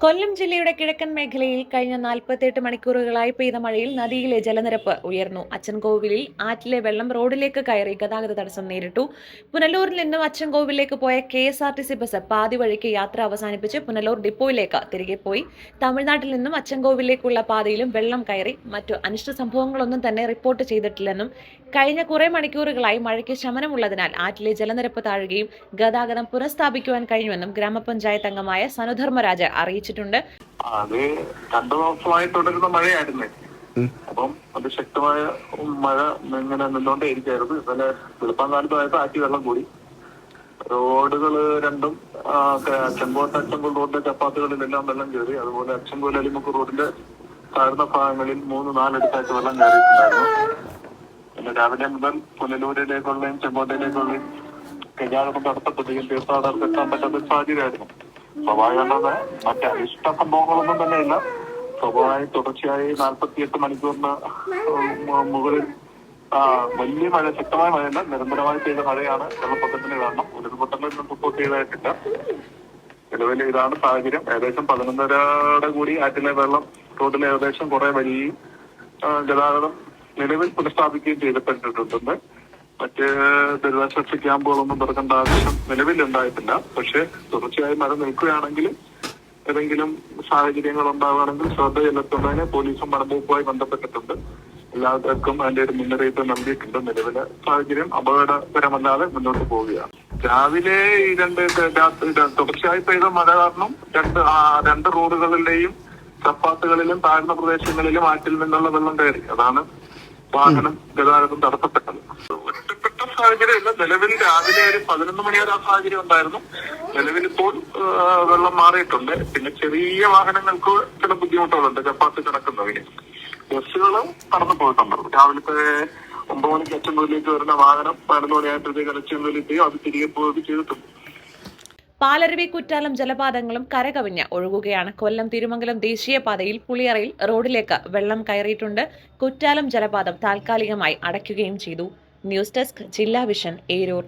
കൊല്ലം ജില്ലയുടെ കിഴക്കൻ മേഖലയിൽ കഴിഞ്ഞ 48 മണിക്കൂറുകളായി പെയ്ത മഴയിൽ നദിയിലെ ജലനിരപ്പ് ഉയർന്നു. അച്ചൻകോവിലിൽ ആറ്റിലെ വെള്ളം റോഡിലേക്ക് കയറി ഗതാഗത തടസ്സം നേരിട്ടു. പുനലൂരിൽ നിന്നും അച്ചൻകോവിലേക്ക് പോയ KSRTC ബസ് പാതി വഴിക്ക് യാത്ര അവസാനിപ്പിച്ച് പുനലൂർ ഡിപ്പോയിലേക്ക് തിരികെ പോയി. തമിഴ്നാട്ടിൽ നിന്നും അച്ചൻകോവിലേക്കുള്ള പാതയിലും വെള്ളം കയറി. മറ്റു അനിഷ്ട സംഭവങ്ങളൊന്നും തന്നെ റിപ്പോർട്ട് ചെയ്തിട്ടില്ലെന്നും കഴിഞ്ഞ കുറെ മണിക്കൂറുകളായി മഴയ്ക്ക് ശമനമുള്ളതിനാൽ ആറ്റിലെ ജലനിരപ്പ് താഴുകയും ഗതാഗതം പുനഃസ്ഥാപിക്കുവാൻ കഴിഞ്ഞുവെന്നും ഗ്രാമപഞ്ചായത്ത് അംഗമായ സനുധർമ്മരാജ് അറിയിച്ചിട്ടുണ്ട്. അത് 2 ദിവസമായി തുടരുന്ന മഴയായിരുന്നു. അപ്പം അതിശക്തമായ മഴ ഇങ്ങനെ നിന്നോണ്ടേയിരിക്കായിരുന്നു. ഇന്നലെ വെളുപ്പാങ്കാലത്തായപ്പോ ആറ്റി വെള്ളം കൂടി. റോഡുകള് രണ്ടും അച്ചൻകോൽ റോഡിന്റെ ചപ്പാത്തുകളിലെല്ലാം വെള്ളം കയറി. അതുപോലെ അച്ചൻകോൽ അലിമുക്ക് റോഡിന്റെ താഴ്ന്ന ഭാഗങ്ങളിൽ 3-4 അടുത്തായിട്ട് വെള്ളം കയറിയിട്ടുണ്ടായിരുന്നു. പിന്നെ രാവിലെ മുതൽ പുനലൂരിലേക്കുള്ളയും ചെങ്കോട്ടയിലേക്കുള്ളയും ഗതാഗതം തടസ്സപ്പെടുകയും തീർത്ഥാടകർക്ക് എത്താൻ പറ്റാത്ത സാഹചര്യമായിരുന്നു. സ്വാഭാവികമായിട്ട് മറ്റ് അനിഷ്ട സംഭവങ്ങളൊന്നും തന്നെ ഇല്ല. സ്വാഭാവികമായി തുടർച്ചയായി 48 മണിക്കൂറിന് മുകളിൽ വലിയ മഴ, ശക്തമായ മഴയല്ല, നിരന്തരമായി പെയ്ത മഴയാണ് വെള്ളപ്പൊക്കത്തിന് കാരണം. ഉരുൾപൊട്ടലൊന്നും റിപ്പോർട്ട് ചെയ്തതായിട്ടില്ല. നിലവിൽ ഇതാണ് സാഹചര്യം. ഏകദേശം 11:30 കൂടി ആറ്റിലെ വെള്ളം റോഡിൽ ഏകദേശം കുറെ വരികയും ഗതാഗതം നിലവിൽ പുനഃസ്ഥാപിക്കുകയും ചെയ്തിട്ടുണ്ട്. മറ്റ് ദുരിതാശ്വാസ ക്യാമ്പുകളൊന്നും തുറക്കേണ്ട ആവശ്യം നിലവിലുണ്ടായിട്ടില്ല. പക്ഷെ തുടർച്ചയായി മഴ നിൽക്കുകയാണെങ്കിൽ ഏതെങ്കിലും സാഹചര്യങ്ങൾ ഉണ്ടാവുകയാണെങ്കിൽ ശ്രദ്ധ ചെലുത്തുന്നതിന് പോലീസും മണമ്പൂപ്പുമായി ബന്ധപ്പെട്ടിട്ടുണ്ട്. എല്ലാവർക്കും അതിന്റെ ഒരു മുന്നറിയിപ്പ് നൽകിയിട്ടുണ്ട്. നിലവിലെ സാഹചര്യം അപകടകരമല്ലാതെ മുന്നോട്ട് പോവുകയാണ്. രാവിലെ ഈ തുടർച്ചയായി പെയ്ത മഴ കാരണം രണ്ട് റോഡുകളിലെയും ചപ്പാത്തുകളിലും താഴ്ന്ന പ്രദേശങ്ങളിലും ആറ്റിൽ നിന്നുള്ള വെള്ളം കയറി. അതാണ് വാഹനം ഗതാഗതം തടസ്സപ്പെട്ടത്. ഒറ്റപ്പെട്ട സാഹചര്യമില്ല. നിലവിൽ രാവിലെ ഒരു 11 മണി വരെ ആ സാഹചര്യം ഉണ്ടായിരുന്നു. നിലവിൽ ഇപ്പോൾ വെള്ളം മാറിയിട്ടുണ്ട്. പിന്നെ ചെറിയ വാഹനങ്ങൾക്ക് ചില ബുദ്ധിമുട്ടുകളുണ്ട് ചപ്പാത്ത് കിടക്കുന്നതിന്. ബസ്സുകൾ കടന്നു പോയിട്ടുണ്ട്. രാവിലത്തെ 9 മണിക്ക് അച്ചൻകോലിലേക്ക് വരുന്ന വാഹനം 11 മണിയായപ്പോഴത്തേക്ക് അച്ചൻകോലിലെത്തി അത് തിരികെ പോവുകയും ചെയ്തിട്ടുണ്ട്. പാലരുവി കുറ്റാലം ജലപാതങ്ങളും കരകവിഞ്ഞ് ഒഴുകുകയാണ്. കൊല്ലം തിരുമംഗലം ദേശീയപാതയിൽ പുളിയറയിൽ റോഡിലേക്ക് വെള്ളം കയറിയിട്ടുണ്ട്. കുറ്റാലം ജലപാതം താൽക്കാലികമായി അടയ്ക്കുകയും ചെയ്തു. ന്യൂസ് ഡെസ്ക് ജില്ലാ വിഷൻ, ഏരൂർ.